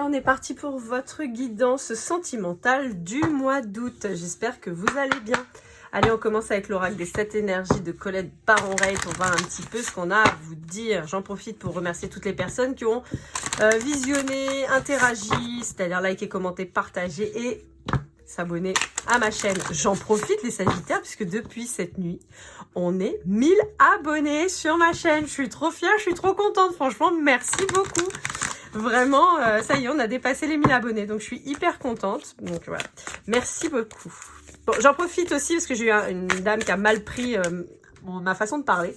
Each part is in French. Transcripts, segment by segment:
on est parti pour votre guidance sentimentale du mois d'août. J'espère que vous allez bien. Allez, on commence avec l'oracle des 7 énergies de Colette Baron-Reit. On va un petit peu ce qu'on a à vous dire. J'en profite pour remercier toutes les personnes qui ont visionné, interagi, c'est-à-dire liké, commenté, partagé et s'abonner à ma chaîne. J'en profite les Sagittaires puisque depuis cette nuit, on est 1000 abonnés sur ma chaîne. Je suis trop fière, je suis trop contente. Franchement, merci beaucoup. Vraiment, ça y est, on a dépassé les 1000 abonnés. Donc, je suis hyper contente. Donc, voilà. Merci beaucoup. Bon, j'en profite aussi parce que j'ai eu une dame qui a mal pris ma façon de parler.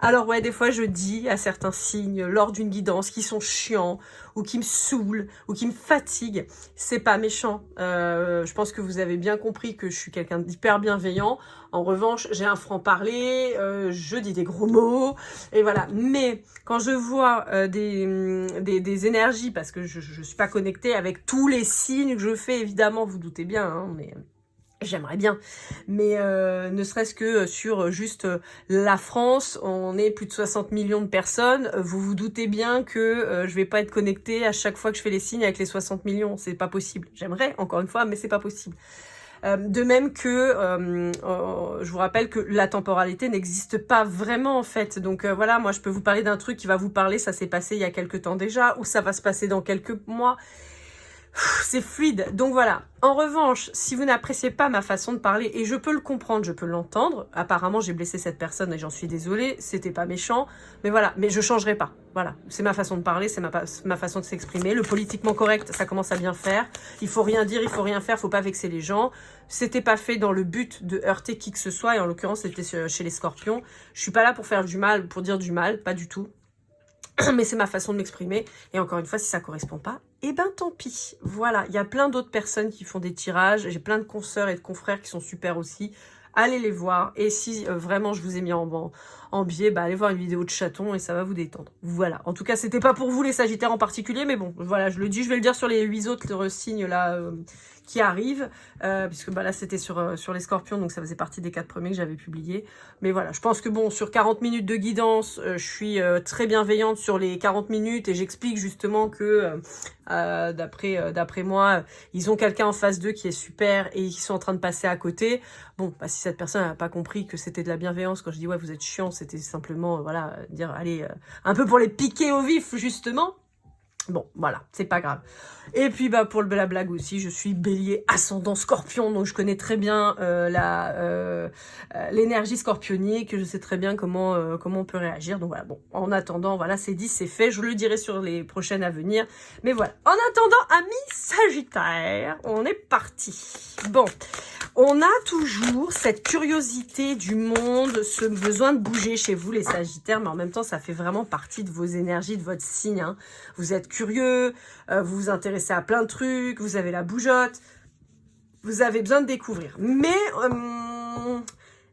Alors ouais, des fois je dis à certains signes lors d'une guidance qui sont chiants ou qui me saoulent ou qui me fatiguent. C'est pas méchant. Je pense que vous avez bien compris que je suis quelqu'un d'hyper bienveillant. En revanche, j'ai un franc-parler, je dis des gros mots et voilà. Mais quand je vois des énergies, parce que je suis pas connectée avec tous les signes que je fais, évidemment, vous doutez bien, hein, mais... J'aimerais bien, mais ne serait-ce que sur juste la France, on est plus de 60 millions de personnes. Vous vous doutez bien que je vais pas être connectée à chaque fois que je fais les signes avec les 60 millions. C'est pas possible. J'aimerais, encore une fois, mais c'est pas possible. De même que, je vous rappelle que la temporalité n'existe pas vraiment en fait. Donc voilà, moi je peux vous parler d'un truc qui va vous parler, ça s'est passé il y a quelques temps déjà, ou ça va se passer dans quelques mois. C'est fluide, donc voilà. En revanche, si vous n'appréciez pas ma façon de parler, et je peux le comprendre, je peux l'entendre, apparemment j'ai blessé cette personne et j'en suis désolée, c'était pas méchant, mais voilà, mais je changerai pas, voilà. C'est ma façon de parler, c'est ma façon de s'exprimer, le politiquement correct, ça commence à bien faire, il faut rien dire, il faut rien faire, faut pas vexer les gens, c'était pas fait dans le but de heurter qui que ce soit, et en l'occurrence c'était chez les scorpions, je suis pas là pour faire du mal, pour dire du mal, pas du tout. Mais c'est ma façon de m'exprimer. Et encore une fois, si ça correspond pas, eh ben tant pis. Voilà, il y a plein d'autres personnes qui font des tirages. J'ai plein de consoeurs et de confrères qui sont super aussi. Allez les voir. Et si vraiment je vous ai mis en biais, bah allez voir une vidéo de chaton et ça va vous détendre. Voilà. En tout cas, c'était pas pour vous les Sagittaires en particulier, mais bon, voilà, je le dis, je vais le dire sur les 8 autres signes là qui arrivent, puisque bah là c'était sur les Scorpions, donc ça faisait partie des 4 premiers que j'avais publiés. Mais voilà, je pense que bon, sur 40 minutes de guidance, je suis très bienveillante sur les 40 minutes et j'explique justement que d'après moi, ils ont quelqu'un en face d'eux qui est super et ils sont en train de passer à côté. Bon, bah, si cette personne n'a pas compris que c'était de la bienveillance, quand je dis ouais vous êtes chiant, c'était simplement voilà dire allez un peu pour les piquer au vif justement. Bon, voilà, c'est pas grave. Et puis, bah, pour la blague aussi, je suis bélier ascendant scorpion, donc je connais très bien l'énergie scorpionique, je sais très bien comment on peut réagir. Donc voilà, bon, en attendant, voilà, c'est dit, c'est fait, je le dirai sur les prochaines à venir. Mais voilà, en attendant, amis Sagittaire, on est parti. Bon, on a toujours cette curiosité du monde, ce besoin de bouger chez vous, les Sagittaires, mais en même temps, ça fait vraiment partie de vos énergies, de votre signe, hein. Vous êtes curieux, vous vous intéressez à plein de trucs, vous avez la bougeotte, vous avez besoin de découvrir. Mais,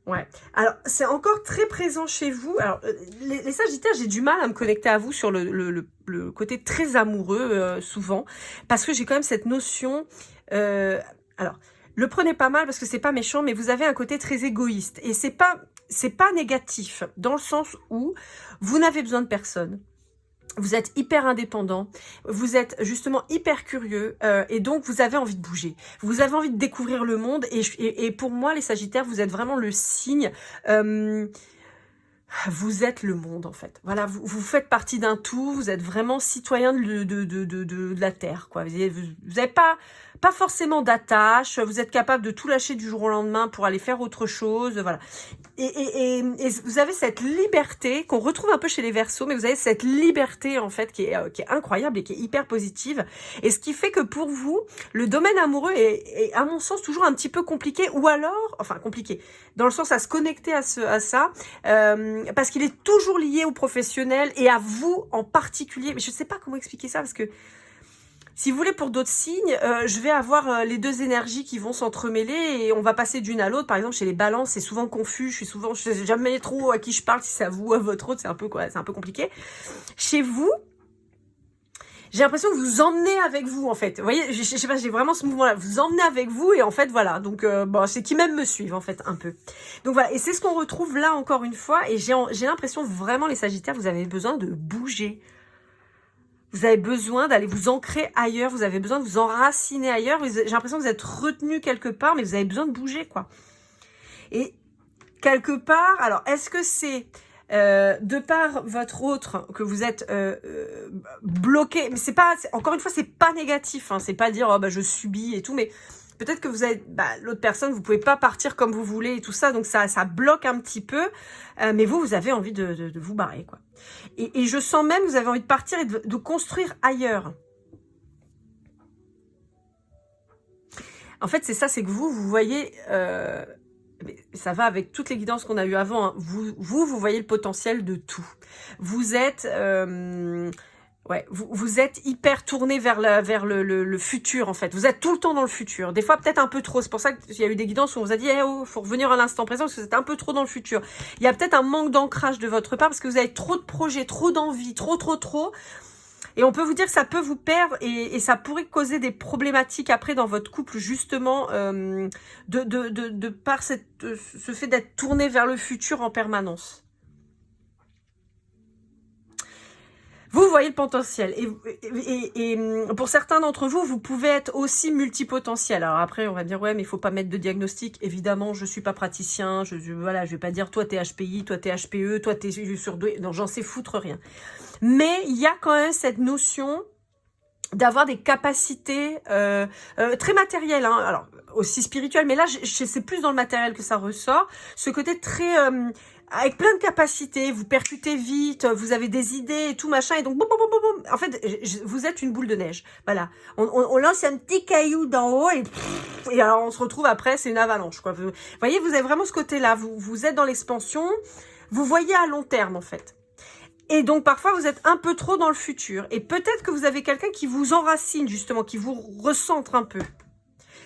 ouais, alors c'est encore très présent chez vous. Alors, les Sagittaires, j'ai du mal à me connecter à vous sur le côté très amoureux, souvent, parce que j'ai quand même cette notion... alors, le prenez pas mal parce que c'est pas méchant, mais vous avez un côté très égoïste. Et c'est pas négatif, dans le sens où vous n'avez besoin de personne. Vous êtes hyper indépendant, vous êtes justement hyper curieux et donc vous avez envie de bouger. Vous avez envie de découvrir le monde et pour moi, les Sagittaires, vous êtes vraiment le signe... vous êtes le monde en fait. Voilà, vous faites partie d'un tout, vous êtes vraiment citoyen de la Terre, quoi. Vous n'avez pas forcément d'attache, vous êtes capable de tout lâcher du jour au lendemain pour aller faire autre chose, voilà. Et vous avez cette liberté qu'on retrouve un peu chez les Verseaux, mais vous avez cette liberté en fait qui est incroyable et qui est hyper positive. Et ce qui fait que pour vous, le domaine amoureux est à mon sens toujours un petit peu compliqué, ou alors, enfin compliqué, dans le sens à se connecter à ça, parce qu'il est toujours lié au professionnel et à vous en particulier. Mais je ne sais pas comment expliquer ça parce que si vous voulez, pour d'autres signes, je vais avoir les deux énergies qui vont s'entremêler et on va passer d'une à l'autre. Par exemple, chez les balances, c'est souvent confus. Je sais jamais trop à qui je parle, si c'est à vous ou à votre autre, c'est un peu compliqué. Chez vous, j'ai l'impression que vous emmenez avec vous, en fait. Vous voyez, je sais pas, j'ai vraiment ce mouvement-là. Vous emmenez avec vous et en fait, voilà. Donc, bon, c'est qui même me suivent, en fait, un peu. Donc voilà, et c'est ce qu'on retrouve là, encore une fois. Et j'ai l'impression, vraiment, les Sagittaires, vous avez besoin de bouger. Vous avez besoin d'aller vous ancrer ailleurs, vous avez besoin de vous enraciner ailleurs. J'ai l'impression que vous êtes retenu quelque part, mais vous avez besoin de bouger, quoi. Et quelque part, alors, est-ce que c'est de par votre autre que vous êtes bloqué? Mais c'est pas, encore une fois, c'est pas négatif, hein, c'est pas dire oh, bah, je subis et tout, mais peut-être que vous avez l'autre personne, vous pouvez pas partir comme vous voulez et tout ça, donc ça bloque un petit peu, mais vous avez envie de vous barrer, quoi. Et je sens même que vous avez envie de partir et de construire ailleurs. En fait, c'est ça, c'est que vous voyez, ça va avec toutes les guidances qu'on a eues avant, hein. Vous voyez le potentiel de tout. Vous êtes... ouais, vous êtes hyper tourné vers le futur, en fait. Vous êtes tout le temps dans le futur. Des fois, peut-être un peu trop. C'est pour ça qu'il y a eu des guidances où on vous a dit faut revenir à l'instant présent parce que vous êtes un peu trop dans le futur. Il y a peut-être un manque d'ancrage de votre part parce que vous avez trop de projets, trop d'envie, trop. Et on peut vous dire que ça peut vous perdre et ça pourrait causer des problématiques après dans votre couple, justement, de par ce fait d'être tourné vers le futur en permanence. Vous voyez le potentiel et pour certains d'entre vous, vous pouvez être aussi multipotentiel. Alors après, on va dire ouais, mais il faut pas mettre de diagnostic. Évidemment, je suis pas praticien. Voilà, je vais pas dire toi t'es HPI, toi t'es HPE, toi t'es surdoué. Non, j'en sais foutre rien. Mais il y a quand même cette notion d'avoir des capacités très matérielles, hein. Alors aussi spirituelles, mais là c'est plus dans le matériel que ça ressort. Ce côté très avec plein de capacités, vous percutez vite, vous avez des idées et tout machin, et donc boum, boum, boum, boum. En fait, vous êtes une boule de neige. Voilà, on lance un petit caillou d'en haut et alors on se retrouve après, c'est une avalanche, quoi. Vous voyez, vous avez vraiment ce côté-là. Vous êtes dans l'expansion, vous voyez à long terme en fait. Et donc, parfois, vous êtes un peu trop dans le futur. Et peut-être que vous avez quelqu'un qui vous enracine, justement, qui vous recentre un peu.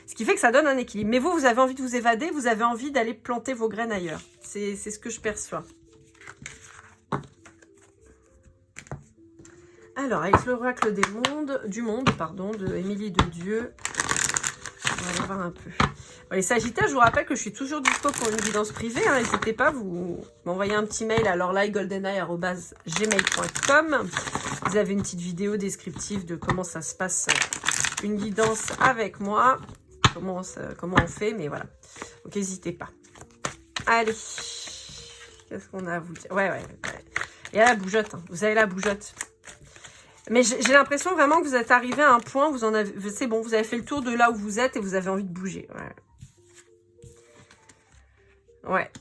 Ce qui fait que ça donne un équilibre. Mais vous avez envie de vous évader, vous avez envie d'aller planter vos graines ailleurs. C'est ce que je perçois. Alors, avec l'oracle du monde, de Émilie de Dieu, on va aller voir un peu. Les Sagittaires, je vous rappelle que je suis toujours dispo pour une guidance privée. Hein, n'hésitez pas, vous m'envoyez un petit mail à lorlaigoldeneye@gmail.com. Vous avez une petite vidéo descriptive de comment ça se passe, une guidance avec moi. Comment on fait, mais voilà. Donc, n'hésitez pas. Allez. Qu'est-ce qu'on a à vous dire? Ouais. Il y a la bougeotte. Hein. Vous avez la bougeotte. Mais j'ai l'impression vraiment que vous êtes arrivé à un point où c'est bon, vous avez fait le tour de là où vous êtes et vous avez envie de bouger. Ouais.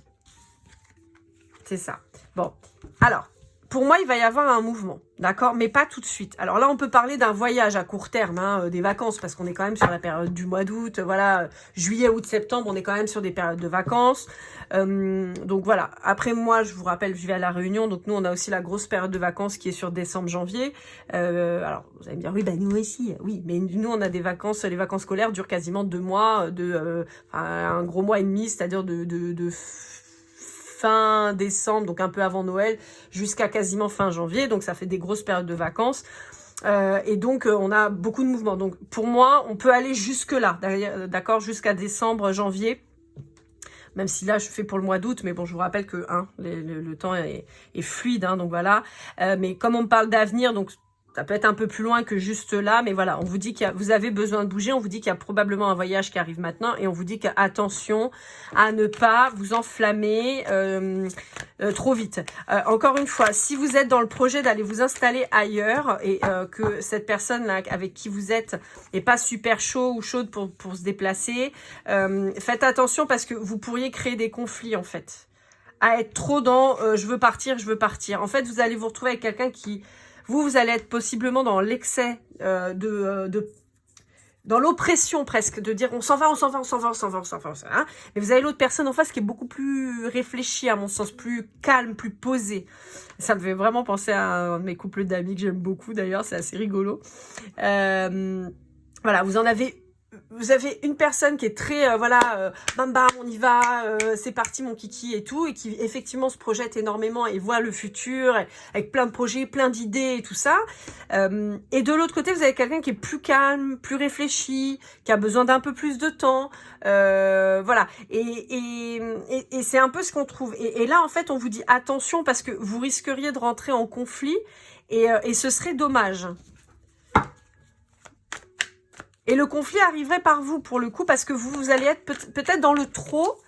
C'est ça. Bon. Alors, pour moi, il va y avoir un mouvement. D'accord? Mais pas tout de suite. Alors là, on peut parler d'un voyage à court terme, hein, des vacances, parce qu'on est quand même sur la période du mois d'août. Voilà, juillet, août, septembre, on est quand même sur des périodes de vacances. Donc voilà. Après, moi, je vous rappelle, je vais à La Réunion. Donc nous, on a aussi la grosse période de vacances qui est sur décembre, janvier. Alors, vous allez me dire, oui, bah nous aussi. Oui, mais nous, on a des vacances. Les vacances scolaires durent quasiment 2 mois, un gros mois et demi, c'est-à-dire de fin décembre, donc un peu avant Noël, jusqu'à quasiment fin janvier. Donc ça fait des grosses périodes de vacances. Et donc on a beaucoup de mouvements. Donc pour moi, on peut aller jusque là, d'accord, jusqu'à décembre, janvier. Même si là je fais pour le mois d'août, mais bon, je vous rappelle que le temps est fluide, hein, donc voilà. Mais comme on me parle d'avenir, donc ça peut être un peu plus loin que juste là, mais voilà, on vous dit vous avez besoin de bouger, on vous dit qu'il y a probablement un voyage qui arrive maintenant, et on vous dit qu'attention à ne pas vous enflammer trop vite. Encore une fois, si vous êtes dans le projet d'aller vous installer ailleurs, et que cette personne-là avec qui vous êtes n'est pas super chaud ou chaude pour se déplacer, faites attention parce que vous pourriez créer des conflits en fait. À être trop dans je veux partir. En fait, vous allez vous retrouver avec quelqu'un qui... Vous allez être possiblement dans l'excès dans l'oppression presque, de dire on s'en va. Hein, mais vous avez l'autre personne en face qui est beaucoup plus réfléchie, à mon sens, plus calme, plus posée. Ça me fait vraiment penser à un de mes couples d'amis que j'aime beaucoup d'ailleurs, c'est assez rigolo. Voilà, vous avez une personne qui est très, bam bam, on y va, c'est parti mon kiki et tout, et qui effectivement se projette énormément et voit le futur, avec plein de projets, plein d'idées et tout ça. Et de l'autre côté, vous avez quelqu'un qui est plus calme, plus réfléchi, qui a besoin d'un peu plus de temps. Voilà. Et c'est un peu ce qu'on trouve. Et là, en fait, on vous dit attention parce que vous risqueriez de rentrer en conflit et ce serait dommage. Et le conflit arriverait par vous, pour le coup, parce que vous allez être peut-être dans le trop.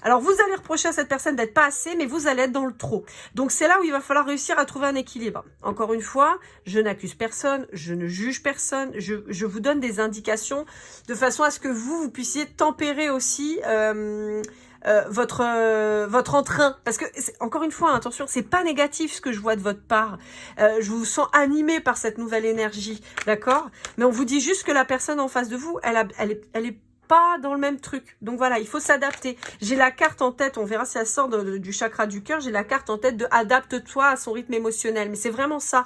Alors, vous allez reprocher à cette personne d'être pas assez, mais vous allez être dans le trop. Donc, c'est là où il va falloir réussir à trouver un équilibre. Encore une fois, je n'accuse personne, je ne juge personne, je vous donne des indications de façon à ce que vous puissiez tempérer aussi votre entrain. Parce que, encore une fois, attention, c'est pas négatif ce que je vois de votre part. Je vous sens animé par cette nouvelle énergie, d'accord? Mais on vous dit juste que la personne en face de vous, elle est pas dans le même truc. Donc voilà, il faut s'adapter. J'ai la carte en tête, on verra si elle sort du chakra du cœur, j'ai la carte en tête de adapte-toi à son rythme émotionnel. Mais c'est vraiment ça.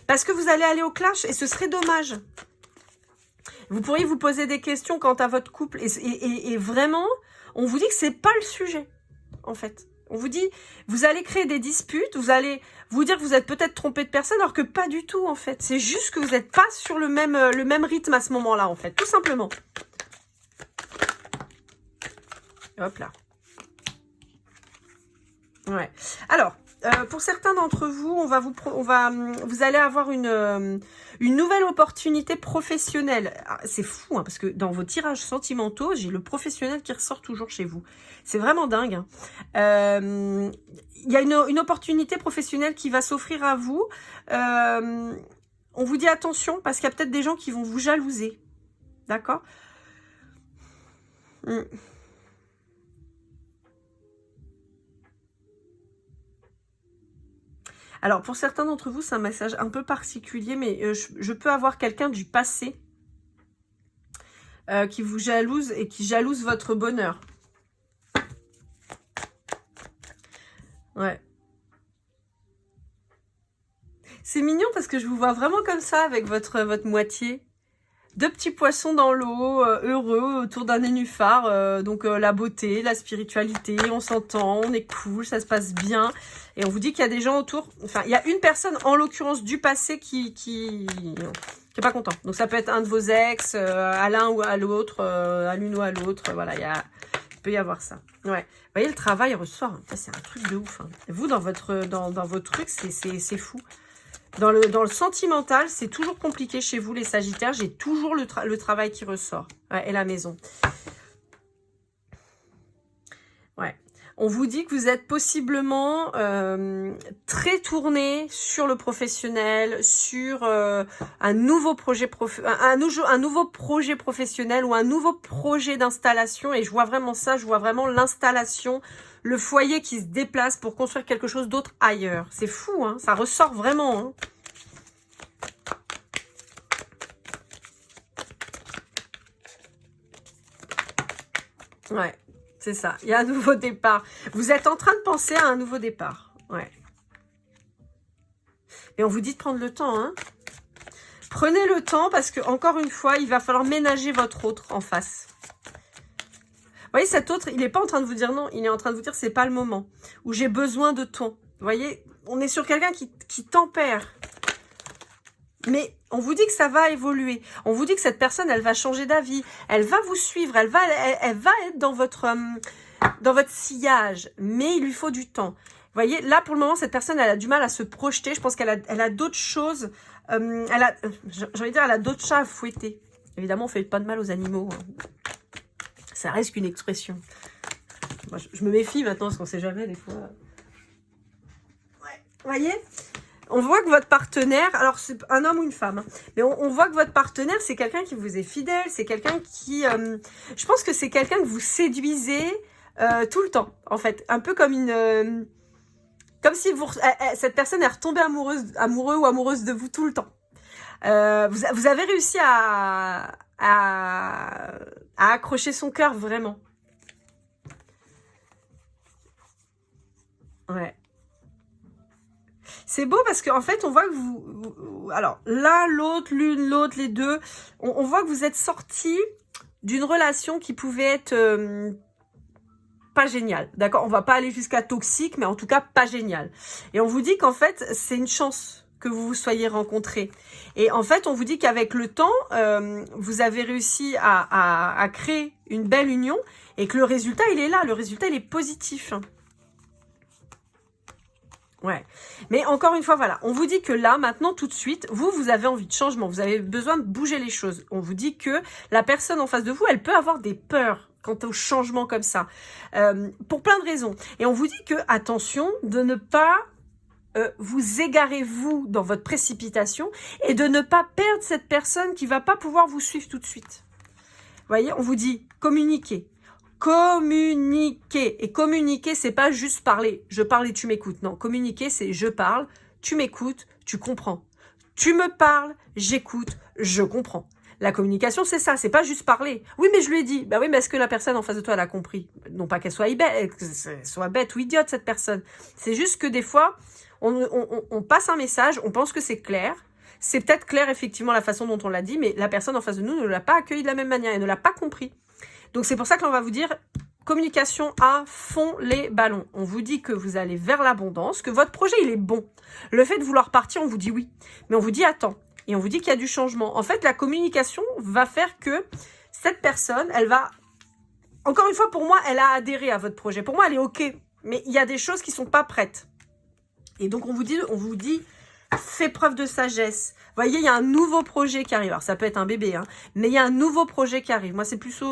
Parce que vous allez aller au clash et ce serait dommage. Vous pourriez vous poser des questions quant à votre couple et vraiment, on vous dit que c'est pas le sujet, en fait. On vous dit, vous allez créer des disputes, vous allez vous dire que vous êtes peut-être trompé de personne, alors que pas du tout, en fait. C'est juste que vous n'êtes pas sur le même rythme à ce moment-là, en fait. Tout simplement. Hop là. Ouais. Alors, pour certains d'entre vous, vous allez avoir une nouvelle opportunité professionnelle. C'est fou, hein, parce que dans vos tirages sentimentaux, j'ai le professionnel qui ressort toujours chez vous. C'est vraiment dingue. Hein. Il y a une opportunité professionnelle qui va s'offrir à vous. On vous dit attention, parce qu'il y a peut-être des gens qui vont vous jalouser. D'accord ? Alors, pour certains d'entre vous, c'est un message un peu particulier, mais je peux avoir quelqu'un du passé qui vous jalouse et qui jalouse votre bonheur. Ouais. C'est mignon parce que je vous vois vraiment comme ça avec votre moitié. Deux petits poissons dans l'eau, heureux, autour d'un nénuphar. Donc la beauté, la spiritualité, on s'entend, on est cool, ça se passe bien. Et on vous dit qu'il y a des gens autour. Enfin, il y a une personne, en l'occurrence du passé, qui est pas content. Donc ça peut être un de vos ex, à l'un ou à l'autre, à l'une ou à l'autre. Voilà, il peut y avoir ça. Ouais. Vous voyez, le travail ressort. C'est un truc de ouf. Hein. Vous, dans votre truc, c'est fou. Dans le sentimental, c'est toujours compliqué chez vous, les Sagittaires. J'ai toujours le travail qui ressort. Ouais, et la maison. Ouais. On vous dit que vous êtes possiblement très tourné sur le professionnel, sur un nouveau projet professionnel ou un nouveau projet d'installation. Et je vois vraiment ça, je vois vraiment l'installation, le foyer qui se déplace pour construire quelque chose d'autre ailleurs. C'est fou, hein, ça ressort vraiment. Hein. Ouais, c'est ça. Il y a un nouveau départ. Vous êtes en train de penser à un nouveau départ. Ouais. Et on vous dit de prendre le temps, hein. Prenez le temps parce que, encore une fois, il va falloir ménager votre autre en face. Vous voyez, cet autre, il n'est pas en train de vous dire non, il est en train de vous dire c'est pas le moment, ou j'ai besoin de ton. Vous voyez, on est sur quelqu'un qui tempère. Mais on vous dit que ça va évoluer. On vous dit que cette personne, elle va changer d'avis. Elle va vous suivre, elle va être dans votre sillage. Mais il lui faut du temps. Vous voyez, là, pour le moment, cette personne, elle a du mal à se projeter. Je pense qu'elle a d'autres choses. J'ai envie de dire, elle a d'autres chats à fouetter. Évidemment, on ne fait pas de mal aux animaux. Hein. Ça reste qu'une expression. Moi, je me méfie maintenant parce qu'on ne sait jamais des fois. Ouais. Vous voyez, on voit que votre partenaire, alors c'est un homme ou une femme, hein, mais on voit que votre partenaire, c'est quelqu'un qui vous est fidèle, c'est quelqu'un qui... je pense que c'est quelqu'un que vous séduisez tout le temps, en fait. Un peu comme une... comme si cette personne est retombée amoureux ou amoureuse de vous tout le temps. Vous avez réussi à accrocher son cœur, vraiment. Ouais. C'est beau parce qu'en fait, on voit que alors, l'un, l'autre, l'une, l'autre, les deux, on voit que vous êtes sortis d'une relation qui pouvait être pas géniale. D'accord ? On va pas aller jusqu'à toxique, mais en tout cas, pas géniale. Et on vous dit qu'en fait, c'est une chance que vous vous soyez rencontrés. Et en fait, on vous dit qu'avec le temps, vous avez réussi à créer une belle union et que le résultat, il est là. Le résultat, il est positif. Ouais, mais encore une fois, voilà, on vous dit que là, maintenant, tout de suite, vous avez envie de changement, vous avez besoin de bouger les choses. On vous dit que la personne en face de vous, elle peut avoir des peurs quant au changement comme ça, pour plein de raisons. Et on vous dit que, attention, de ne pas vous égarer, vous, dans votre précipitation, et de ne pas perdre cette personne qui va pas pouvoir vous suivre tout de suite. Vous voyez, on vous dit communiquer. Communiquer. Et communiquer, c'est pas juste parler. Je parle et tu m'écoutes. Non, communiquer, c'est je parle, tu m'écoutes, tu comprends. Tu me parles, j'écoute, je comprends. La communication, c'est ça, c'est pas juste parler. Oui, mais je lui ai dit. Bah oui, mais est-ce que la personne en face de toi, elle a compris? Non pas qu'elle soit bête ou idiote, cette personne. C'est juste que des fois, on passe un message, on pense que c'est clair. C'est peut-être clair, effectivement, la façon dont on l'a dit, mais la personne en face de nous ne l'a pas accueilli de la même manière, elle ne l'a pas compris. Donc, c'est pour ça que l'on va vous dire communication à fond les ballons. On vous dit que vous allez vers l'abondance, que votre projet, il est bon. Le fait de vouloir partir, on vous dit oui. Mais on vous dit attends. Et on vous dit qu'il y a du changement. En fait, la communication va faire que cette personne, elle va... Encore une fois, pour moi, elle a adhéré à votre projet. Pour moi, elle est OK. Mais il y a des choses qui ne sont pas prêtes. Et donc, on vous dit fais preuve de sagesse. Vous voyez, il y a un nouveau projet qui arrive. Alors, ça peut être un bébé, hein, mais il y a un nouveau projet qui arrive. Moi, c'est plus...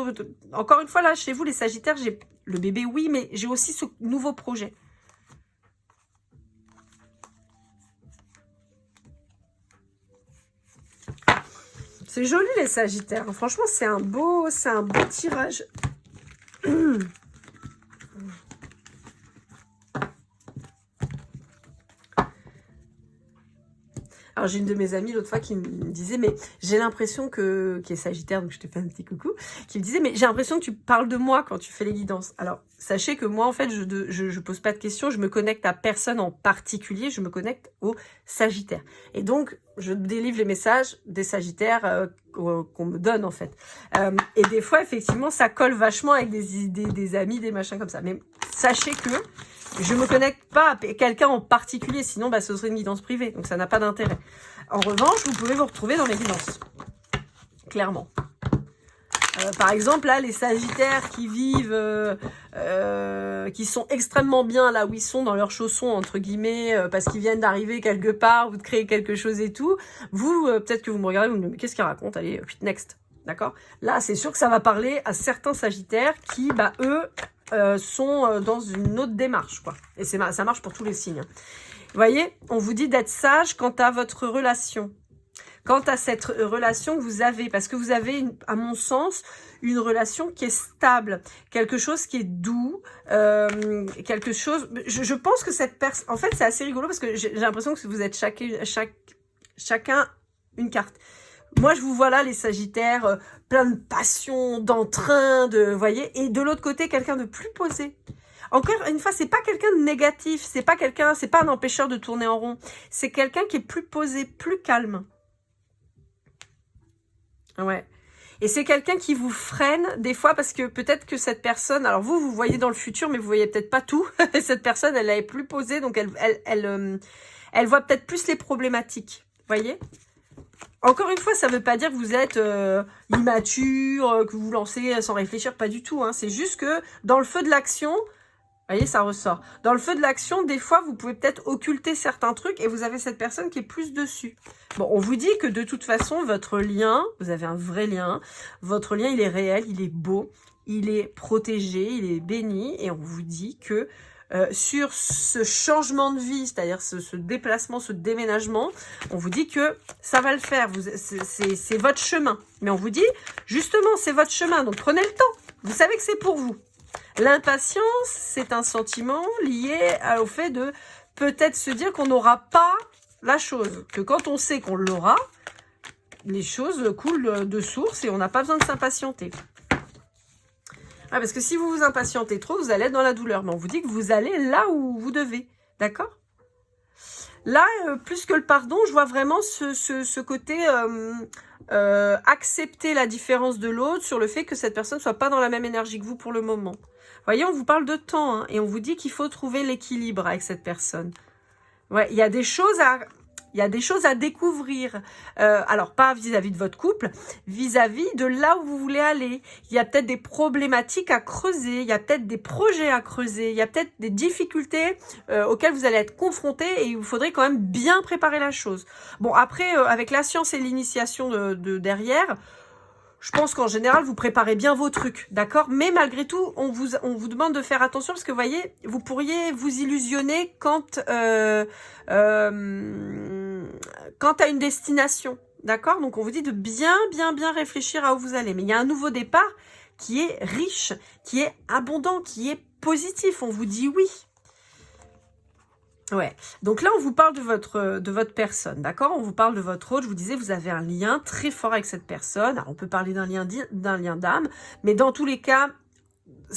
Encore une fois, là, chez vous, les Sagittaires, j'ai le bébé, oui, mais j'ai aussi ce nouveau projet. C'est joli, les Sagittaires. Franchement, c'est un beau tirage. Alors, j'ai une de mes amies l'autre fois qui me disait, mais j'ai l'impression que... qui est Sagittaire, donc je te fais un petit coucou. Qui me disait, mais j'ai l'impression que tu parles de moi quand tu fais les guidances. Alors, sachez que moi, en fait, je pose pas de questions. Je me connecte à personne en particulier. Je me connecte aux Sagittaires. Et donc, je délivre les messages des Sagittaires qu'on me donne, en fait. Et des fois, effectivement, ça colle vachement avec des idées, des amis, des machins comme ça. Mais sachez que je me connecte pas à quelqu'un en particulier, sinon bah, ce serait une guidance privée, donc ça n'a pas d'intérêt. En revanche, vous pouvez vous retrouver dans mes guidances, clairement. Par exemple, là, les Sagittaires qui vivent, qui sont extrêmement bien là où ils sont, dans leurs chaussons, entre guillemets, parce qu'ils viennent d'arriver quelque part, ou de créer quelque chose et tout, vous, peut-être que vous me regardez, vous me dites, mais qu'est-ce qu'il raconte? Allez, next, d'accord? Là, c'est sûr que ça va parler à certains Sagittaires qui, bah, eux, sont dans une autre démarche, quoi. Et ça marche pour tous les signes. Vous voyez, on vous dit d'être sage quant à votre relation. Quant à cette relation que vous avez, parce que vous avez, à mon sens, une relation qui est stable, quelque chose qui est doux, quelque chose... Je pense que cette personne... En fait, c'est assez rigolo parce que j'ai l'impression que vous êtes chacun une carte. Moi, je vous vois là, les Sagittaires, plein de passion, d'entrain, vous voyez, et de l'autre côté, quelqu'un de plus posé. Encore une fois, c'est pas quelqu'un de négatif, c'est pas un empêcheur de tourner en rond. C'est quelqu'un qui est plus posé, plus calme. Ouais. Et c'est quelqu'un qui vous freine des fois parce que peut-être que cette personne, alors vous voyez dans le futur, mais vous voyez peut-être pas tout. Cette personne, elle est plus posée, donc elle voit peut-être plus les problématiques. Vous voyez ? Encore une fois, ça ne veut pas dire que vous êtes immature, que vous vous lancez sans réfléchir, pas du tout. Hein. C'est juste que dans le feu de l'action, vous voyez, ça ressort. Dans le feu de l'action, des fois, vous pouvez peut-être occulter certains trucs et vous avez cette personne qui est plus dessus. Bon, on vous dit que de toute façon, votre lien, vous avez un vrai lien, votre lien, il est réel, il est beau, il est protégé, il est béni et on vous dit que sur ce changement de vie, c'est-à-dire ce déplacement, ce déménagement, on vous dit que ça va le faire, c'est votre chemin. Mais on vous dit, justement, c'est votre chemin, donc prenez le temps. Vous savez que c'est pour vous. L'impatience, c'est un sentiment lié au fait de peut-être se dire qu'on n'aura pas la chose. Que quand on sait qu'on l'aura, les choses coulent de source et on n'a pas besoin de s'impatienter. Ah, parce que si vous vous impatientez trop, vous allez être dans la douleur. Mais on vous dit que vous allez là où vous devez. D'accord ? Là, plus que le pardon, je vois vraiment ce côté accepter la différence de l'autre sur le fait que cette personne ne soit pas dans la même énergie que vous pour le moment. Vous voyez, on vous parle de temps hein, et on vous dit qu'il faut trouver l'équilibre avec cette personne. Ouais, il y a des choses Il y a des choses à découvrir. Alors, pas vis-à-vis de votre couple, vis-à-vis de là où vous voulez aller. Il y a peut-être des problématiques à creuser, il y a peut-être des projets à creuser, il y a peut-être des difficultés auxquelles vous allez être confrontés et il vous faudrait quand même bien préparer la chose. Bon, après, avec la science et l'initiation de derrière, je pense qu'en général, vous préparez bien vos trucs, d'accord? Mais malgré tout, on vous demande de faire attention parce que, vous voyez, vous pourriez vous illusionner quant à une destination, d'accord? Donc, on vous dit de bien réfléchir à où vous allez. Mais il y a un nouveau départ qui est riche, qui est abondant, qui est positif. On vous dit oui. Ouais, donc là on vous parle de votre personne, d'accord? On vous parle de votre autre, je vous disais vous avez un lien très fort avec cette personne. Alors, on peut parler d'un lien d'âme, mais dans tous les cas,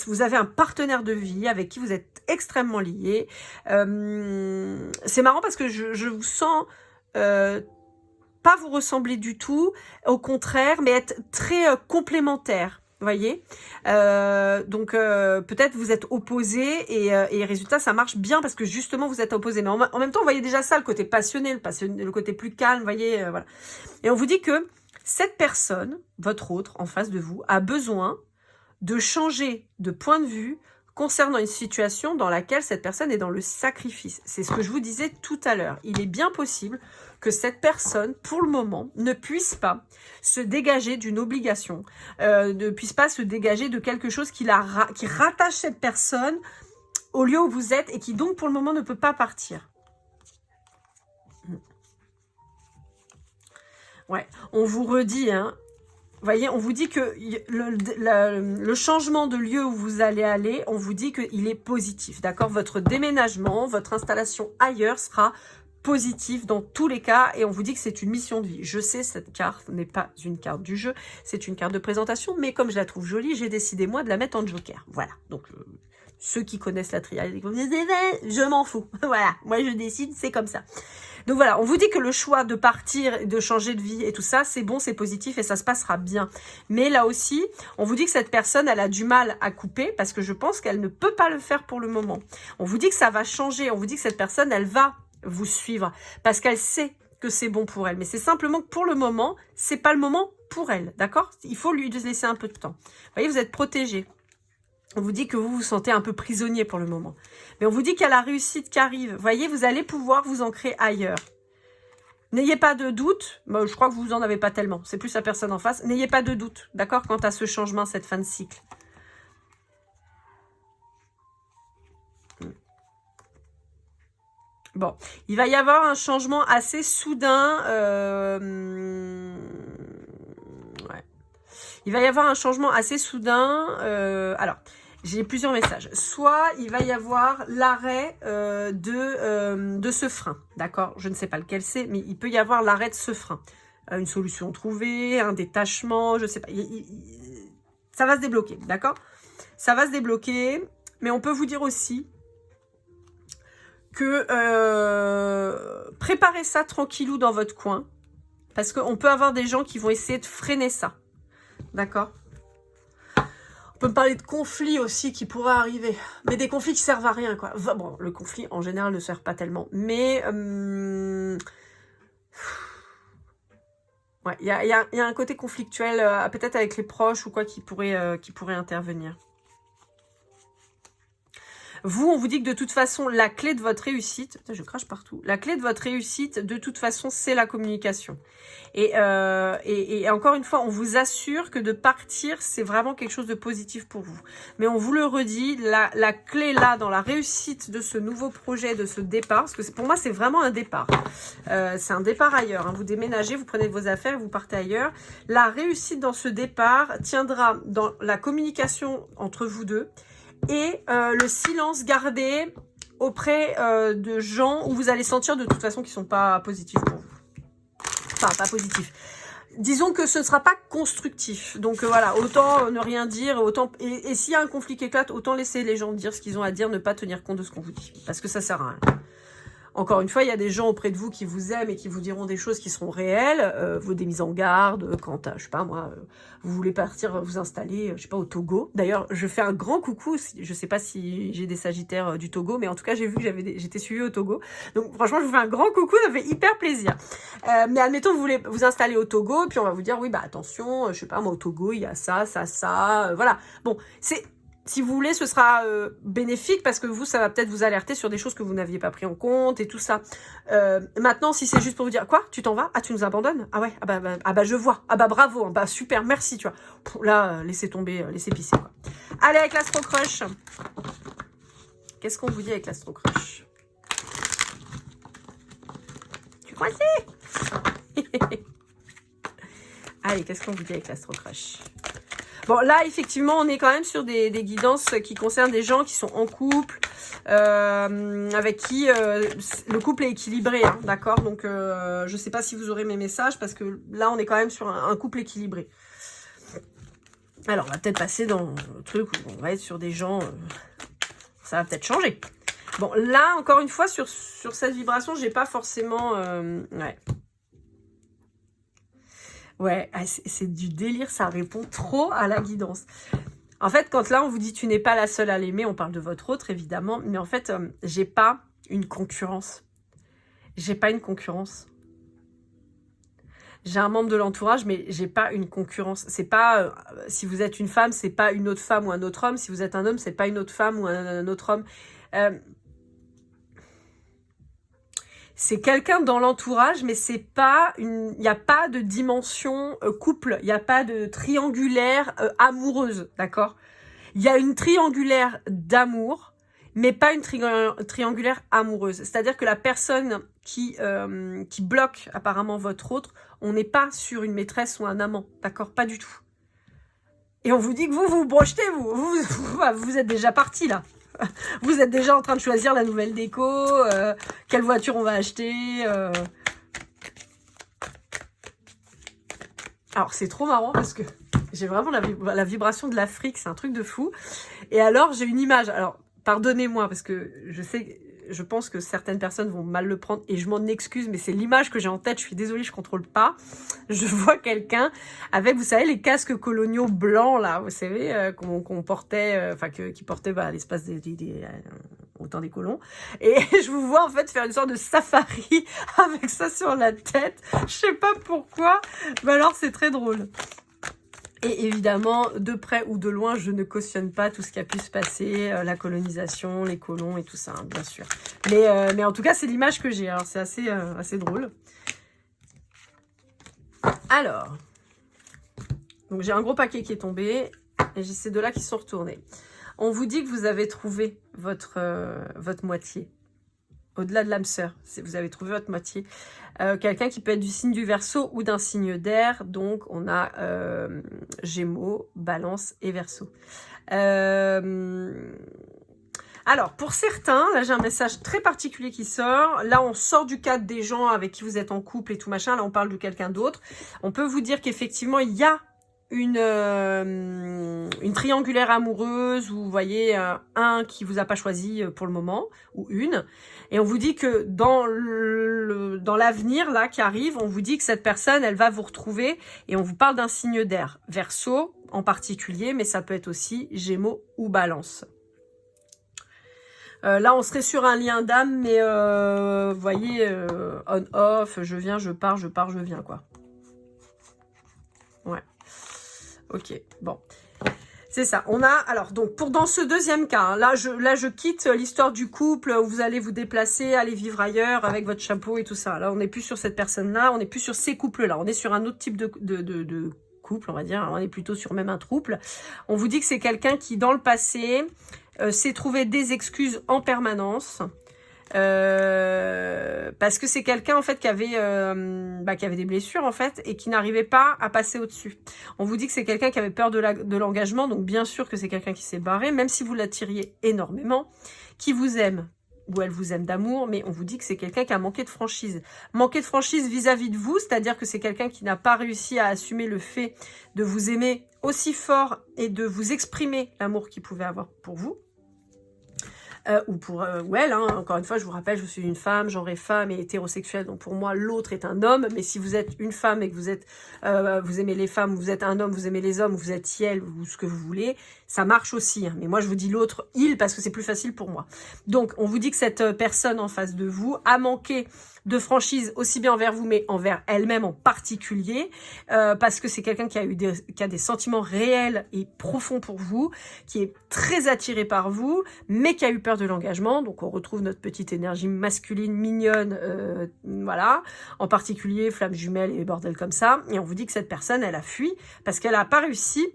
vous avez un partenaire de vie avec qui vous êtes extrêmement liés. C'est marrant parce que je vous sens pas vous ressembler du tout, au contraire, mais être très complémentaire. Vous voyez, donc peut-être vous êtes opposés et résultat ça marche bien parce que justement vous êtes opposés. Mais en même temps vous voyez déjà ça, le côté passionné, le côté plus calme, vous voyez, voilà. Et on vous dit que cette personne, votre autre en face de vous, a besoin de changer de point de vue concernant une situation dans laquelle cette personne est dans le sacrifice. C'est ce que je vous disais tout à l'heure. Il est bien possible que cette personne, pour le moment, ne puisse pas se dégager d'une obligation, ne puisse pas se dégager de quelque chose qui rattache cette personne au lieu où vous êtes et qui donc pour le moment ne peut pas partir. Ouais, on vous redit, hein. Vous voyez, on vous dit que le changement de lieu où vous allez aller, on vous dit qu'il est positif, d'accord? Votre déménagement, votre installation ailleurs sera positif dans tous les cas et on vous dit que c'est une mission de vie. Je sais, cette carte n'est pas une carte du jeu, c'est une carte de présentation, mais comme je la trouve jolie, j'ai décidé moi de la mettre en joker. Voilà, donc ceux qui connaissent la triade, je m'en fous. Voilà, moi je décide, c'est comme ça. Donc voilà, on vous dit que le choix de partir, de changer de vie et tout ça, c'est bon, c'est positif et ça se passera bien. Mais là aussi, on vous dit que cette personne, elle a du mal à couper parce que je pense qu'elle ne peut pas le faire pour le moment. On vous dit que ça va changer, on vous dit que cette personne, elle va vous suivre parce qu'elle sait que c'est bon pour elle. Mais c'est simplement que pour le moment, c'est pas le moment pour elle, d'accord? Il faut lui laisser un peu de temps. Vous voyez, vous êtes protégé. On vous dit que vous vous sentez un peu prisonnier pour le moment. Mais on vous dit qu'il y a la réussite qui arrive. Vous voyez, vous allez pouvoir vous ancrer ailleurs. N'ayez pas de doute. Bon, je crois que vous en avez pas tellement. C'est plus la personne en face. N'ayez pas de doute, d'accord, quant à ce changement, cette fin de cycle. Bon, il va y avoir un changement assez soudain. Ouais. Il va y avoir un changement assez soudain. Alors, j'ai plusieurs messages. Soit il va y avoir l'arrêt de ce frein, d'accord? Je ne sais pas lequel c'est, mais il peut y avoir l'arrêt de ce frein. Une solution trouvée, un détachement, je ne sais pas. Ça va se débloquer, d'accord? Ça va se débloquer, mais on peut vous dire aussi que préparez ça tranquillou dans votre coin, parce qu'on peut avoir des gens qui vont essayer de freiner ça, d'accord? On peut me parler de conflits aussi qui pourraient arriver, mais des conflits qui servent à rien, quoi. Bon, le conflit en général ne sert pas tellement, mais ouais, il y a un côté conflictuel, peut-être avec les proches ou quoi, qui pourrait intervenir. Vous, on vous dit que de toute façon, la clé de votre réussite, putain, je crache partout, la clé de votre réussite, de toute façon, c'est la communication. Et encore une fois, on vous assure que de partir, c'est vraiment quelque chose de positif pour vous. Mais on vous le redit, la clé là, dans la réussite de ce nouveau projet, de ce départ, parce que pour moi, c'est vraiment un départ. C'est un départ ailleurs, hein. Vous déménagez, vous prenez vos affaires, vous partez ailleurs. La réussite dans ce départ tiendra dans la communication entre vous deux, et le silence gardé auprès de gens où vous allez sentir de toute façon qu'ils ne sont pas positifs pour vous. Enfin, pas positifs. Disons que ce ne sera pas constructif. Donc voilà, autant ne rien dire, autant et s'il y a un conflit qui éclate, autant laisser les gens dire ce qu'ils ont à dire, ne pas tenir compte de ce qu'on vous dit. Parce que ça sert à rien. Encore une fois, il y a des gens auprès de vous qui vous aiment et qui vous diront des choses qui seront réelles, des mises en garde, quand, je sais pas moi, vous voulez partir vous installer, je sais pas, au Togo. D'ailleurs, je fais un grand coucou, je sais pas si j'ai des sagittaires du Togo, mais en tout cas, j'ai vu que j'étais suivie au Togo. Donc franchement, je vous fais un grand coucou, ça fait hyper plaisir. Mais admettons, vous voulez vous installer au Togo, puis on va vous dire, oui, bah attention, je sais pas, moi au Togo, il y a ça, voilà. Bon, si vous voulez, ce sera bénéfique parce que vous, ça va peut-être vous alerter sur des choses que vous n'aviez pas pris en compte et tout ça. Maintenant, si c'est juste pour vous dire, quoi, tu t'en vas? Ah, tu nous abandonnes? Ah ouais, ah bah je vois. Ah bah bravo, bah super, merci, tu vois. Là, laissez tomber, laissez pisser, quoi. Allez, avec l'Astro Crush. Qu'est-ce qu'on vous dit avec l'Astro Crush? Tu crois Allez, qu'est-ce qu'on vous dit avec l'Astro Crush? Bon, là, effectivement, on est quand même sur des guidances qui concernent des gens qui sont en couple, avec qui le couple est équilibré, hein, d'accord? Donc, je ne sais pas si vous aurez mes messages, parce que là, on est quand même sur un couple équilibré. Alors, on va peut-être passer dans le truc où on va être sur des gens... ça va peut-être changer. Bon, là, encore une fois, sur cette vibration, j'ai pas forcément... ouais. Ouais, c'est du délire, ça répond trop à la guidance. En fait, quand là, on vous dit « tu n'es pas la seule à l'aimer », on parle de votre autre, évidemment, mais en fait, j'ai pas une concurrence. J'ai pas une concurrence. J'ai un membre de l'entourage, mais j'ai pas une concurrence. C'est pas, si vous êtes une femme, c'est pas une autre femme ou un autre homme. Si vous êtes un homme, c'est pas une autre femme ou un autre homme. C'est quelqu'un dans l'entourage, mais c'est pas il n'y a pas de dimension couple, il n'y a pas de triangulaire amoureuse, d'accord? Il y a une triangulaire d'amour, mais pas une triangulaire amoureuse. C'est-à-dire que la personne qui bloque apparemment votre autre, on n'est pas sur une maîtresse ou un amant, d'accord? Pas du tout. Et on vous dit que vous vous projetez, vous êtes déjà parti là. Vous êtes déjà en train de choisir la nouvelle déco, quelle voiture on va acheter. Alors, c'est trop marrant parce que j'ai vraiment la vibration de l'Afrique, c'est un truc de fou. Et alors, j'ai une image. Alors, pardonnez-moi parce que je pense que certaines personnes vont mal le prendre et je m'en excuse, mais c'est l'image que j'ai en tête. Je suis désolée, je contrôle pas. Je vois quelqu'un avec, vous savez, les casques coloniaux blancs là, vous savez, qu'on portait, enfin qui portait à l'espace au temps des colons. Et je vous vois en fait faire une sorte de safari avec ça sur la tête. Je sais pas pourquoi, mais alors c'est très drôle. Et évidemment, de près ou de loin, je ne cautionne pas tout ce qui a pu se passer, la colonisation, les colons et tout ça, hein, bien sûr. Mais en tout cas, c'est l'image que j'ai. Alors, c'est assez drôle. Alors, donc j'ai un gros paquet qui est tombé et j'ai ces deux-là qui sont retournés. On vous dit que vous avez trouvé votre moitié. Au-delà de l'âme sœur, vous avez trouvé votre moitié. Quelqu'un qui peut être du signe du Verseau ou d'un signe d'air. Donc, on a Gémeaux, Balance et Verseau. Alors, pour certains, là, j'ai un message très particulier qui sort. Là, on sort du cadre des gens avec qui vous êtes en couple et tout machin. Là, on parle de quelqu'un d'autre. On peut vous dire qu'effectivement, il y a une triangulaire amoureuse ou vous voyez un qui vous a pas choisi pour le moment ou une, et on vous dit que dans l'avenir là qui arrive, on vous dit que cette personne elle va vous retrouver et on vous parle d'un signe d'air, Verseau en particulier, mais ça peut être aussi Gémeaux ou Balance. Là on serait sur un lien d'âme, mais vous voyez on-off, je viens, je pars, je viens quoi. Ouais. Ok, bon, c'est ça. On a, alors, donc, dans ce deuxième cas, hein, là, je quitte l'histoire du couple où vous allez vous déplacer, aller vivre ailleurs avec votre chapeau et tout ça. Là, on n'est plus sur cette personne-là, on n'est plus sur ces couples-là. On est sur un autre type de couple, on va dire. On est plutôt sur même un trouble. On vous dit que c'est quelqu'un qui, dans le passé, s'est trouvé des excuses en permanence. Parce que c'est quelqu'un en fait qui avait des blessures en fait et qui n'arrivait pas à passer au-dessus. On vous dit que c'est quelqu'un qui avait peur de l'engagement, donc bien sûr que c'est quelqu'un qui s'est barré, même si vous l'attiriez énormément, qui vous aime ou elle vous aime d'amour, mais on vous dit que c'est quelqu'un qui a manqué de franchise. Manqué de franchise vis-à-vis de vous, c'est-à-dire que c'est quelqu'un qui n'a pas réussi à assumer le fait de vous aimer aussi fort et de vous exprimer l'amour qu'il pouvait avoir pour vous. ou pour ou elle, hein. Encore une fois, je vous rappelle, je suis une femme, genre femme et hétérosexuelle, donc pour moi, l'autre est un homme, mais si vous êtes une femme et que vous êtes, vous aimez les femmes, vous êtes un homme, vous aimez les hommes, vous êtes elle, ou ce que vous voulez, ça marche aussi, hein. Mais moi, je vous dis l'autre, il, parce que c'est plus facile pour moi. Donc, on vous dit que cette personne en face de vous a manqué de franchise aussi bien envers vous, mais envers elle-même en particulier, parce que c'est quelqu'un qui a des sentiments réels et profonds pour vous, qui est très attiré par vous, mais qui a eu peur de l'engagement. Donc on retrouve notre petite énergie masculine mignonne, voilà, en particulier flamme jumelle et bordel comme ça. Et on vous dit que cette personne, elle a fui parce qu'elle n'a pas réussi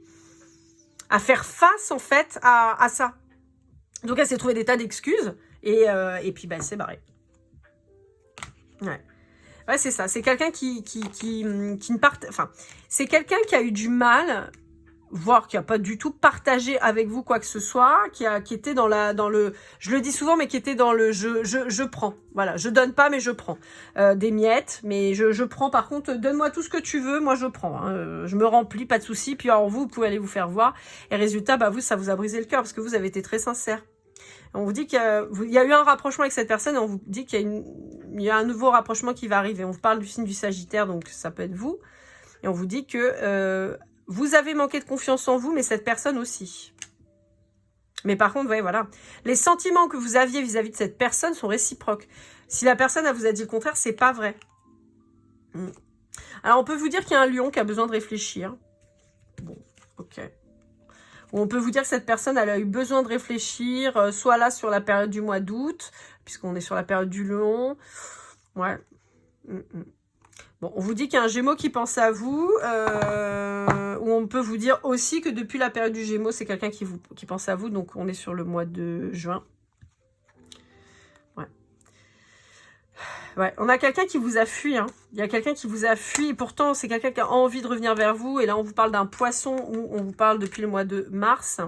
à faire face en fait à ça. Donc elle s'est trouvée des tas d'excuses et puis bah, elle s'est barrée. Ouais, c'est ça. C'est quelqu'un qui ne part... Enfin, c'est quelqu'un qui a eu du mal, voire qui n'a pas du tout partagé avec vous quoi que ce soit, qui était dans le... Je le dis souvent, mais qui était dans le je prends. Voilà, je donne pas, mais je prends. Des miettes, mais je prends. Par contre, donne-moi tout ce que tu veux, moi je prends. Hein. Je me remplis, pas de souci. Puis alors vous pouvez aller vous faire voir. Et résultat, bah vous, ça vous a brisé le cœur parce que vous avez été très sincère. On vous dit qu'il y a eu un rapprochement avec cette personne et on vous dit qu'il y a un nouveau rapprochement qui va arriver. On vous parle du signe du Sagittaire, donc ça peut être vous. Et on vous dit que vous avez manqué de confiance en vous, mais cette personne aussi. Mais par contre, ouais, voilà. Les sentiments que vous aviez vis-à-vis de cette personne sont réciproques. Si la personne elle vous a dit le contraire, c'est pas vrai. Alors, on peut vous dire qu'il y a un lion qui a besoin de réfléchir. Bon, ok. On peut vous dire que cette personne, elle a eu besoin de réfléchir, soit là sur la période du mois d'août, puisqu'on est sur la période du lion. Ouais. Bon, on vous dit qu'il y a un Gémeaux qui pense à vous, ou on peut vous dire aussi que depuis la période du Gémeaux, c'est quelqu'un qui pense à vous, donc on est sur le mois de juin. Ouais, on a quelqu'un qui vous a fui, hein. Il y a quelqu'un qui vous a fui, et pourtant c'est quelqu'un qui a envie de revenir vers vous, et là on vous parle d'un poisson, où on vous parle depuis le mois de mars.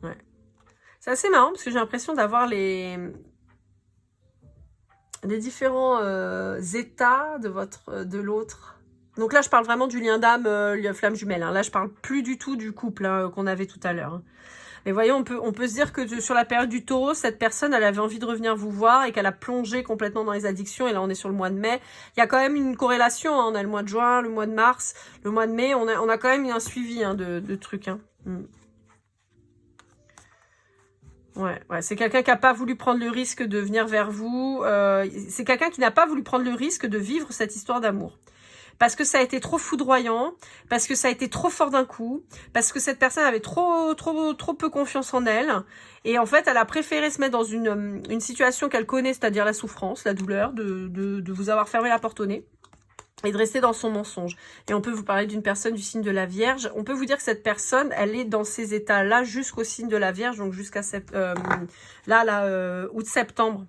Ouais. C'est assez marrant, parce que j'ai l'impression d'avoir les différents états de l'autre. Donc là je parle vraiment du lien d'âme, flamme jumelle, hein. Là je parle plus du tout du couple hein, qu'on avait tout à l'heure, hein. Mais voyons, on peut se dire que sur la période du taureau, cette personne, elle avait envie de revenir vous voir et qu'elle a plongé complètement dans les addictions. Et là, on est sur le mois de mai. Il y a quand même une corrélation. Hein. On a le mois de juin, le mois de mars, le mois de mai. On a quand même un suivi hein, de trucs. Hein. Ouais. C'est quelqu'un qui n'a pas voulu prendre le risque de venir vers vous. C'est quelqu'un qui n'a pas voulu prendre le risque de vivre cette histoire d'amour. Parce que ça a été trop foudroyant, parce que ça a été trop fort d'un coup, parce que cette personne avait trop peu confiance en elle. Et en fait, elle a préféré se mettre dans une situation qu'elle connaît, c'est-à-dire la souffrance, la douleur, de vous avoir fermé la porte au nez et de rester dans son mensonge. Et on peut vous parler d'une personne du signe de la Vierge. On peut vous dire que cette personne, elle est dans ces états-là jusqu'au signe de la Vierge, donc jusqu'à août-septembre.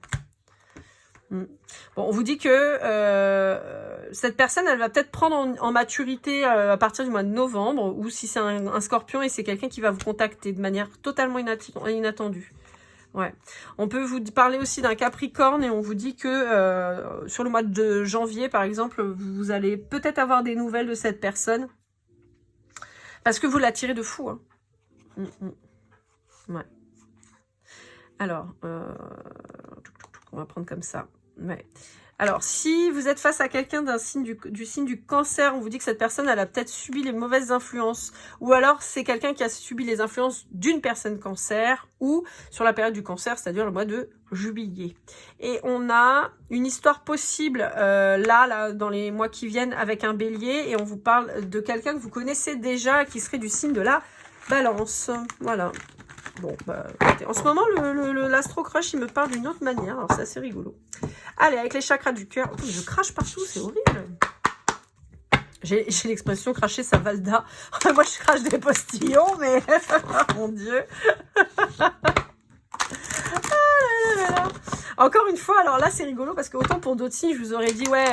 Bon, on vous dit que cette personne, elle va peut-être prendre en maturité à partir du mois de novembre, ou si c'est un scorpion et c'est quelqu'un qui va vous contacter de manière totalement inattendue. Ouais. On peut vous parler aussi d'un capricorne et on vous dit que sur le mois de janvier, par exemple, vous allez peut-être avoir des nouvelles de cette personne parce que vous l'attirez de fou. Hein. Ouais. Alors, on va prendre comme ça. Ouais. Alors, si vous êtes face à quelqu'un du signe du cancer, on vous dit que cette personne, elle a peut-être subi les mauvaises influences. Ou alors, c'est quelqu'un qui a subi les influences d'une personne cancer ou sur la période du cancer, c'est-à-dire le mois de juillet. Et on a une histoire possible là, dans les mois qui viennent avec un bélier. Et on vous parle de quelqu'un que vous connaissez déjà qui serait du signe de la balance. Voilà. Bon, bah, écoutez, en ce moment, l'Astro Crush, il me parle d'une autre manière. Alors, c'est assez rigolo. Allez, avec les chakras du cœur. Oh, je crache partout, c'est horrible. J'ai l'expression cracher sa valda. Moi, je crache des postillons, mais... Mon Dieu. Encore une fois, alors là, c'est rigolo parce que autant pour d'autres signes, je vous aurais dit, ouais...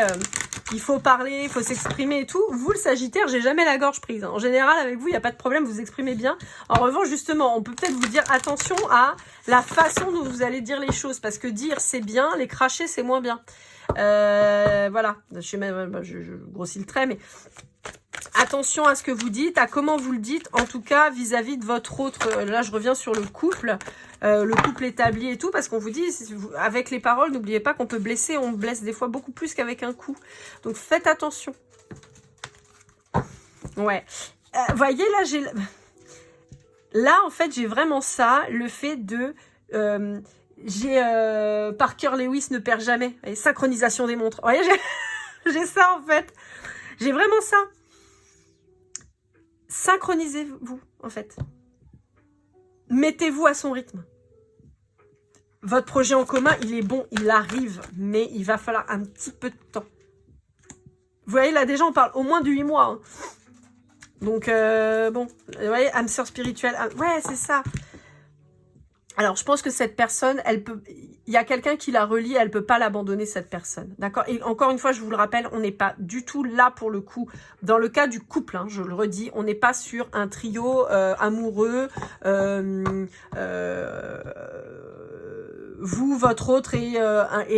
il faut parler, il faut s'exprimer et tout. Vous, le Sagittaire, j'ai jamais la gorge prise. En général, avec vous, il n'y a pas de problème, vous exprimez bien. En revanche, justement, on peut peut-être vous dire attention à la façon dont vous allez dire les choses. Parce que dire, c'est bien, les cracher, c'est moins bien. Voilà. Je grossis le trait, mais Attention à ce que vous dites, à comment vous le dites, en tout cas vis-à-vis de votre autre. Là, je reviens sur le couple établi et tout, parce qu'on vous dit, avec les paroles, n'oubliez pas qu'on peut blesser, on blesse des fois beaucoup plus qu'avec un coup. Donc, faites attention. Ouais. Voyez, là, Là, en fait, j'ai vraiment ça, le fait de... Parker Lewis ne perd jamais. Et synchronisation des montres. Vous voyez, j'ai ça, en fait. J'ai vraiment ça. Synchronisez-vous, en fait. Mettez-vous à son rythme. Votre projet en commun, il est bon, il arrive, mais il va falloir un petit peu de temps. Vous voyez, là, déjà, on parle au moins de 8 mois. Hein. Donc, bon, vous voyez, âme sœur spirituelle. Ouais, c'est ça. Alors, je pense que cette personne, elle peut... Il y a quelqu'un qui la relie, elle peut pas l'abandonner, cette personne. D'accord? Et encore une fois, je vous le rappelle, on n'est pas du tout là pour le coup. Dans le cas du couple, hein, je le redis, on n'est pas sur un trio amoureux, vous, votre autre et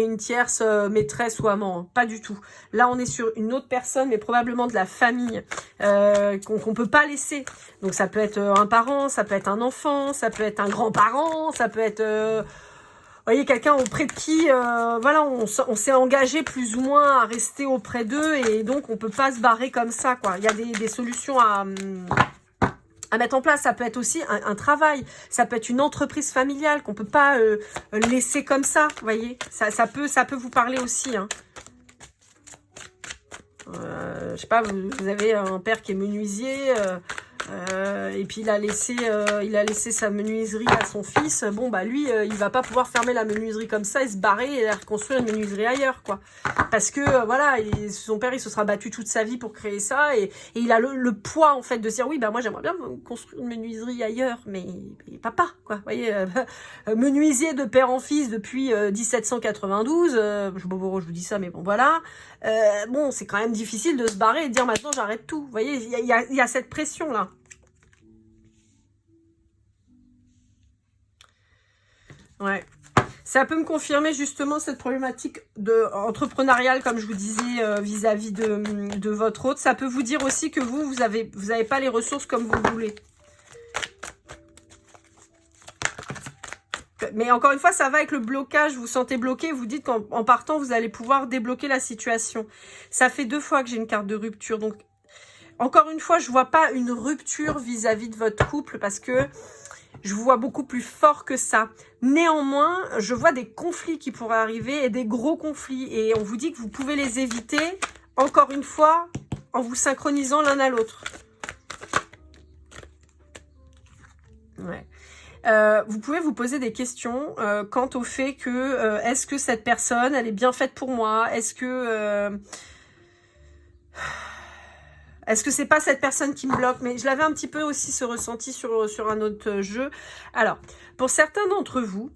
une tierce maîtresse ou amant. Hein. Pas du tout. Là, on est sur une autre personne, mais probablement de la famille qu'on peut pas laisser. Donc, ça peut être un parent, ça peut être un enfant, ça peut être un grand-parent, ça peut être... vous voyez, quelqu'un auprès de qui, voilà, on s'est engagé plus ou moins à rester auprès d'eux et donc on peut pas se barrer comme ça, quoi. Il y a des solutions à mettre en place. Ça peut être aussi un travail, ça peut être une entreprise familiale qu'on peut pas laisser comme ça, vous voyez. Ça peut vous parler aussi, hein. Je sais pas, vous avez un père qui est menuisier, et puis il a laissé sa menuiserie à son fils. Bon, bah lui, il va pas pouvoir fermer la menuiserie comme ça et se barrer et reconstruire une menuiserie ailleurs, quoi. Parce que, voilà, son père, il se sera battu toute sa vie pour créer ça et il a le poids, en fait, de se dire, oui, bah moi, j'aimerais bien construire une menuiserie ailleurs, mais papa, quoi. Vous voyez, menuisier de père en fils depuis 1792, je vous dis ça, mais bon, voilà. Bon, c'est quand même difficile de se barrer et de dire maintenant j'arrête tout. Vous voyez, il y a cette pression là. Ouais. Ça peut me confirmer justement cette problématique entrepreneuriale, comme je vous disais, vis-à-vis de votre autre. Ça peut vous dire aussi que vous avez pas les ressources comme vous voulez. Mais encore une fois, ça va avec le blocage. Vous vous sentez bloqué, vous dites qu'en partant, vous allez pouvoir débloquer la situation. Ça fait 2 fois que j'ai une carte de rupture. Donc, encore une fois, je ne vois pas une rupture vis-à-vis de votre couple parce que je vous vois beaucoup plus fort que ça. Néanmoins, je vois des conflits qui pourraient arriver et des gros conflits. Et on vous dit que vous pouvez les éviter, encore une fois, en vous synchronisant l'un à l'autre. Ouais. Vous pouvez vous poser des questions quant au fait que est-ce que cette personne, elle est bien faite pour moi? Est-ce que c'est pas cette personne qui me bloque? Mais je l'avais un petit peu aussi ce ressenti sur un autre jeu. Alors, pour certains d'entre vous,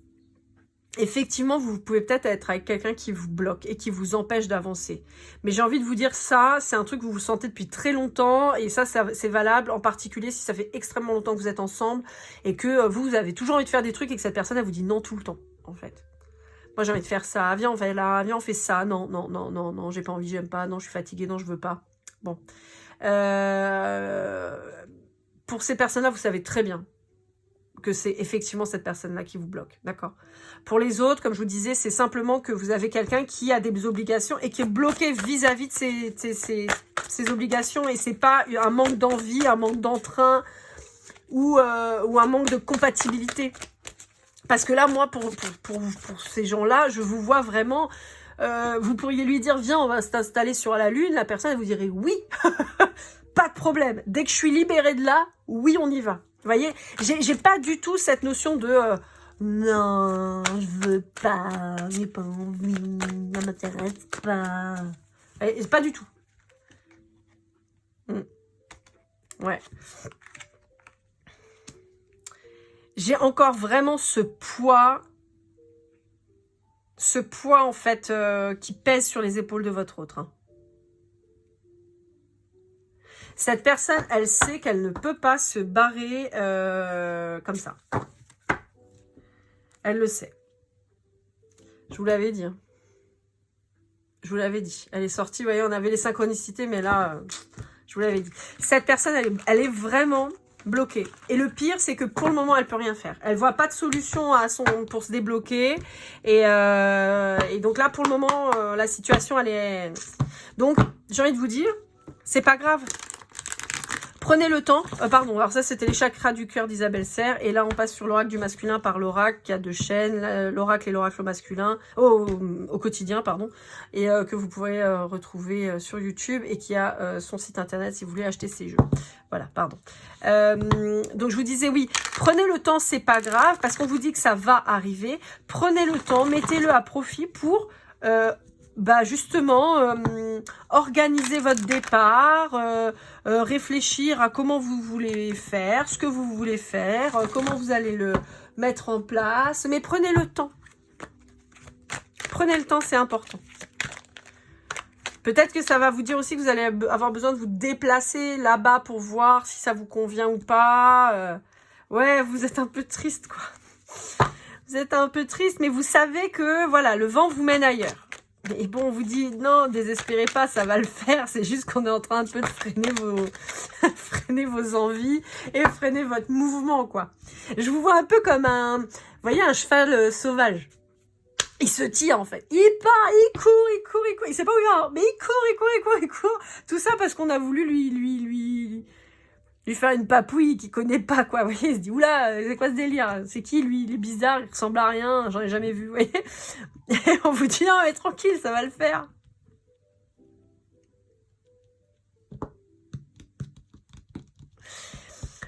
effectivement, vous pouvez peut-être être avec quelqu'un qui vous bloque et qui vous empêche d'avancer. Mais j'ai envie de vous dire ça, c'est un truc que vous sentez depuis très longtemps et ça c'est valable, en particulier si ça fait extrêmement longtemps que vous êtes ensemble et que vous avez toujours envie de faire des trucs et que cette personne, elle vous dit non tout le temps, en fait. Moi, j'ai envie de faire ça, viens, on va là, viens, on fait ça, non, non, non, non, non, j'ai pas envie, j'aime pas, non, je suis fatiguée, non, je veux pas. Bon. Pour ces personnes-là, vous savez très bien que c'est effectivement cette personne-là qui vous bloque, d'accord? Pour les autres, comme je vous disais, c'est simplement que vous avez quelqu'un qui a des obligations et qui est bloqué vis-à-vis de ses obligations et c'est pas un manque d'envie, un manque d'entrain ou un manque de compatibilité. Parce que là, moi, pour ces gens-là, je vous vois vraiment... vous pourriez lui dire, viens, on va s'installer sur la Lune. La personne, elle vous dirait oui, pas de problème. Dès que je suis libérée de là, oui, on y va. Vous voyez, j'ai pas du tout cette notion de non, je veux pas, j'ai pas envie, ça m'intéresse pas. Pas du tout. Ouais. J'ai encore vraiment ce poids en fait qui pèse sur les épaules de votre autre. Hein. Cette personne, elle sait qu'elle ne peut pas se barrer comme ça. Elle le sait. Je vous l'avais dit. Hein. Je vous l'avais dit. Elle est sortie, vous voyez, on avait les synchronicités, mais là, Je vous l'avais dit. Cette personne, elle est vraiment bloquée. Et le pire, c'est que pour le moment, elle peut rien faire. Elle voit pas de solution pour se débloquer. Et donc là, pour le moment, la situation, elle est... Donc, j'ai envie de vous dire, c'est pas grave. Prenez le temps, pardon, alors ça c'était les chakras du cœur d'Isabelle Serre, et là on passe sur l'oracle du masculin par l'oracle, qui a 2 chaînes, l'oracle et l'oracle masculin, au quotidien, pardon, et que vous pourrez retrouver sur YouTube, et qui a son site internet si vous voulez acheter ses jeux. Voilà, pardon. Donc je vous disais, oui, prenez le temps, c'est pas grave, parce qu'on vous dit que ça va arriver, prenez le temps, mettez-le à profit pour... justement, organiser votre départ, réfléchir à comment vous voulez faire, ce que vous voulez faire, comment vous allez le mettre en place. Mais prenez le temps. Prenez le temps, c'est important. Peut-être que ça va vous dire aussi que vous allez avoir besoin de vous déplacer là-bas pour voir si ça vous convient ou pas. Ouais, vous êtes un peu triste, quoi. Vous êtes un peu triste, mais vous savez que, voilà, le vent vous mène ailleurs. Et bon, on vous dit, non, désespérez pas, ça va le faire. C'est juste qu'on est en train un peu de freiner freiner vos envies et freiner votre mouvement, quoi. Je vous vois un peu comme vous voyez, un cheval sauvage. Il se tire, en fait. Il part, il court. Il sait pas où il va, mais il court. Tout ça parce qu'on a voulu lui faire une papouille qu'il connaît pas, quoi. Vous voyez, il se dit, oula, c'est quoi ce délire? C'est qui, lui? Il est bizarre, il ressemble à rien, j'en ai jamais vu, vous voyez. Et on vous dit, non, mais tranquille, ça va le faire.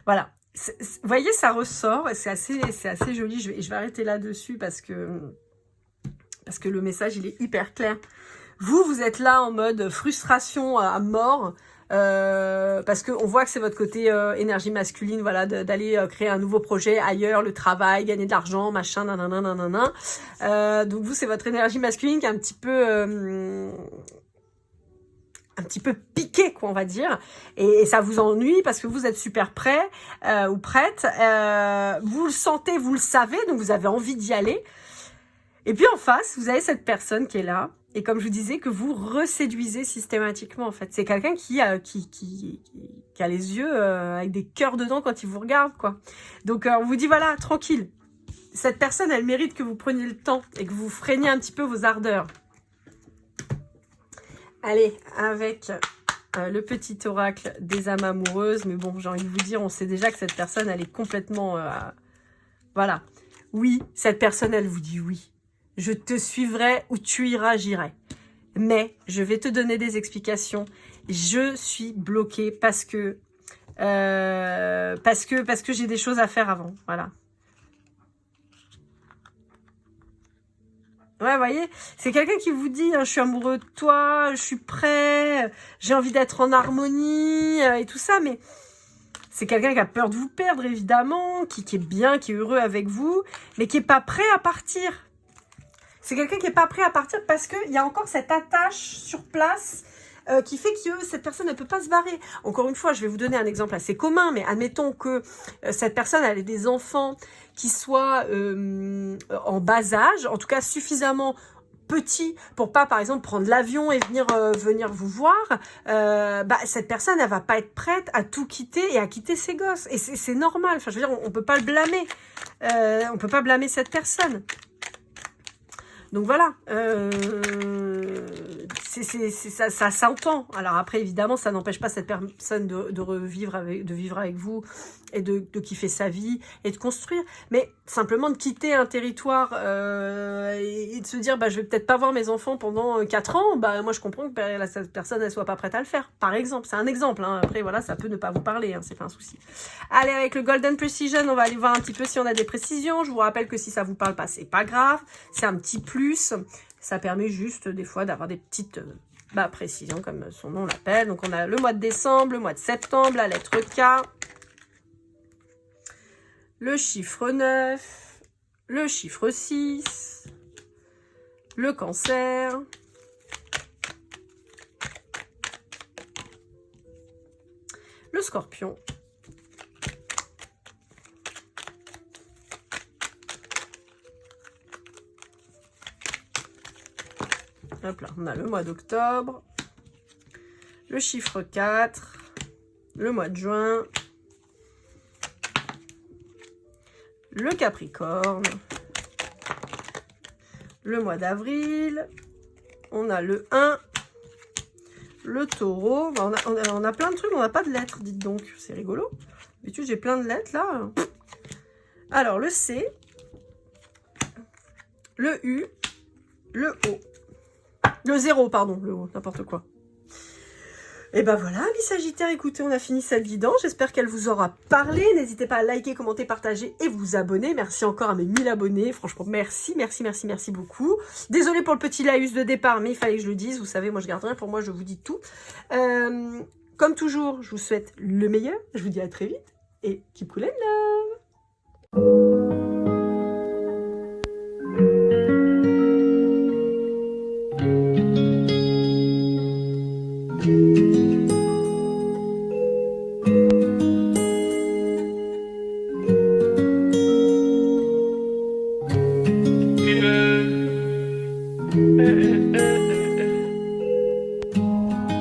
Voilà. Vous voyez, ça ressort, et c'est assez joli. Je vais arrêter là-dessus parce que le message, il est hyper clair. Vous êtes là en mode frustration à mort, parce qu'on voit que c'est votre côté énergie masculine, voilà, d'aller créer un nouveau projet ailleurs, le travail, gagner de l'argent, machin, nanana. Donc vous, c'est votre énergie masculine qui est un petit peu piqué, quoi, on va dire, et ça vous ennuie parce que vous êtes super prêt ou prête, vous le sentez, vous le savez, donc vous avez envie d'y aller. Et puis en face, vous avez cette personne qui est là, et comme je vous disais, que vous reséduisez systématiquement, en fait. C'est quelqu'un qui a les yeux avec des cœurs dedans quand il vous regarde, quoi. Donc on vous dit, voilà, tranquille. Cette personne, elle mérite que vous preniez le temps et que vous freiniez un petit peu vos ardeurs. Allez, avec le petit oracle des âmes amoureuses. Mais bon, j'ai envie de vous dire, on sait déjà que cette personne, elle est complètement... voilà. Oui, cette personne, elle vous dit oui. Je te suivrai, où tu iras, j'irai. Mais je vais te donner des explications. Je suis bloquée parce que j'ai des choses à faire avant. Voilà. Ouais, vous voyez, c'est quelqu'un qui vous dit, je suis amoureux de toi, je suis prêt, j'ai envie d'être en harmonie et tout ça, mais c'est quelqu'un qui a peur de vous perdre, évidemment, qui est bien, qui est heureux avec vous, mais qui n'est pas prêt à partir. C'est quelqu'un qui n'est pas prêt à partir parce qu'il y a encore cette attache sur place qui fait que cette personne ne peut pas se barrer. Encore une fois, je vais vous donner un exemple assez commun, mais admettons que cette personne elle ait des enfants qui soient en bas âge, en tout cas suffisamment petits pour pas, par exemple, prendre l'avion et venir vous voir. Cette personne, elle va pas être prête à tout quitter et à quitter ses gosses. Et c'est normal. Enfin, je veux dire, on peut pas le blâmer. On peut pas blâmer cette personne. Donc voilà, ça s'entend. Alors après, évidemment, ça n'empêche pas cette personne de vivre avec vous et de kiffer sa vie et de construire. Mais simplement de quitter un territoire et de se dire, je vais peut-être pas voir mes enfants pendant 4 ans. Moi, je comprends que cette personne ne soit pas prête à le faire. Par exemple, c'est un exemple. Hein. Après, voilà, ça peut ne pas vous parler. Hein, c'est pas un souci. Allez, avec le Golden Precision, on va aller voir un petit peu si on a des précisions. Je vous rappelle que si ça vous parle pas, c'est pas grave. C'est un petit plus. Ça permet juste des fois d'avoir des petites précisions comme son nom l'appelle. Donc on a le mois de décembre, le mois de septembre, la lettre K, le chiffre 9, le chiffre 6, le cancer, le scorpion, hop là, on a le mois d'octobre, le chiffre 4, le mois de juin, le Capricorne, le mois d'avril, on a le 1, le Taureau, on a plein de trucs, on n'a pas de lettres, dites donc, c'est rigolo. D'habitude, j'ai plein de lettres, là. Alors, le C, le U, le O, le 0, pardon, le O, n'importe quoi. Et ben voilà, les Sagittaires, écoutez, on a fini cette guidance. J'espère qu'elle vous aura parlé. N'hésitez pas à liker, commenter, partager et vous abonner. Merci encore à mes 1000 abonnés. Franchement, merci, merci, merci, merci beaucoup. Désolée pour le petit laïus de départ, mais il fallait que je le dise. Vous savez, moi, je garde rien pour moi, je vous dis tout. Comme toujours, je vous souhaite le meilleur. Je vous dis à très vite et keep cool and love.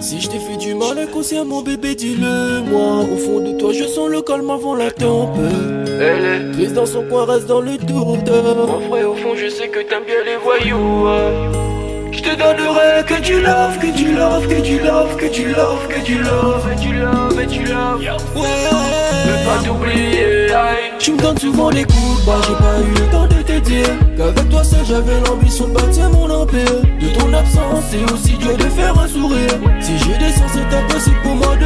Si je t'ai fait du mal inconsciemment bébé dis-le moi. Au fond de toi je sens le calme avant la tempête. Elle est triste dans son coin, reste dans le doute. Mon frère au fond je sais que t'aimes bien les voyous. Je te donnerai que du love, que du love, que du love, que du love, que du love, et du love, et du love. Ouais, ne pas t'oublier. Tu me donnes souvent des coups de barre, j'ai pas eu le temps de te dire qu'avec toi seul j'avais l'ambition de bâtir mon empire. De ton absence c'est aussi dur de faire un sourire. Si je descends c'est impossible pour moi de